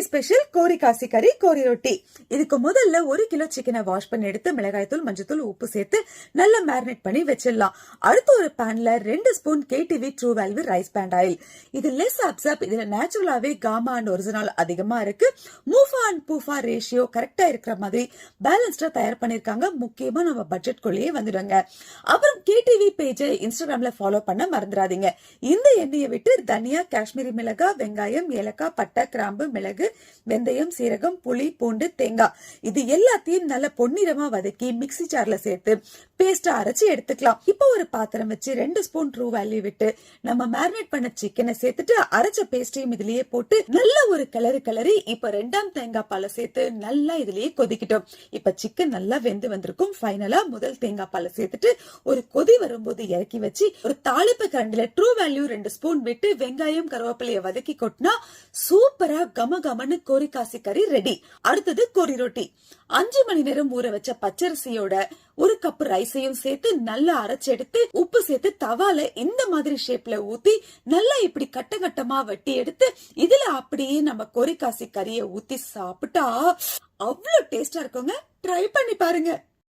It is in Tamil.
இன்னைக்கு ஸ்பெஷல் கோரி காசி கறி கோரி ரொட்டி. இதுக்கு முதல்ல 1 கிலோ சிக்கனை வாஷ் பண்ணி எடுத்து மிளகாய்த்தூள், மஞ்சத்தூள், உப்பு சேர்த்து நல்லா மேரினேட் பண்ணி வச்சிடலாம். அடுத்து ஒரு பேன்ல 2 spoon KTV true value rice பேண்ட் ஆயில். இது லெஸ் அப்சர்ப். இதுல நேச்சுரலாவே காமா அண்ட் ஒரிஜினல் அதிகமா இருக்கு. மூஃபா அண்ட் பூஃபா ரேஷியோ கரெக்டா இருக்கிற மாதிரி பேலன்ஸ்டா தயார் பண்ணிருக்காங்க. முக்கியமா நம்ம பட்ஜெட் குள்ளேயே வந்துடுங்க. அப்புறம் KTV பேஜை இன்ஸ்டாகிராம்ல ஃபாலோ பண்ண மறந்துடாதீங்க. இந்த எண்ணெயை விட்டு தனியா, காஷ்மீரி மிளகாய், வெங்காயம், ஏலக்காய், பட்டை, கிராம்பு, மிளகு, வெந்தயம், சீரகம், புளி, பூண்டு, தேங்காய் இது எல்லாத்தையும் நல்ல பொன்னிறமா வதக்கி மிக்ஸி ஜார்ல சேர்த்து பேஸ்டா அரைச்சு எடுத்துக்கலாம். இப்போ ஒரு பாத்திரம் வச்சு 2 ஸ்பூன் ட்ரூ வேல்யூ விட்டு நம்ம மேரினேட் பண்ண சிக்கனை சேர்த்துட்டு அரைச்ச பேஸ்டையும் இதுலயே போட்டு நல்ல ஒரு கிளறி இப்ப 2ஆம் தேங்காய் பாலை சேர்த்து நல்லா இதுலயே கொதிக்கிட்டோம். இப்ப சிக்கன் நல்லா வெந்து வந்திருக்கும். ஃபைனலா முதல் தேங்காய் பாலை சேர்த்துட்டு ஒரு கொதி வரும்போது இறக்கி வச்சு ஒரு தாளிப்பு கரண்டில ட்ரூ வேல்யூ 2 ஸ்பூன் விட்டு வெங்காயம், கருவேப்பிலைய வதக்கி கொட்டினா சூப்பரா கமகமன்னு கோரி காசி கறி ரெடி. அடுத்தது கோரி ரொட்டி. 5 மணி நேரம் ஊற வச்ச பச்சரிசியோட 1 கப் ரைஸையும் சேர்த்து நல்லா அரைச்செடுத்து உப்பு சேர்த்து தவால இந்த மாதிரி ஷேப்ல ஊத்தி நல்லா இப்படி கட்டமா வெட்டி எடுத்து இதுல அப்படியே நம்ம கோரி காசி கறியை ஊத்தி சாப்பிட்டா அவ்வளவு டேஸ்டா இருக்குங்க. ட்ரை பண்ணி பாருங்க.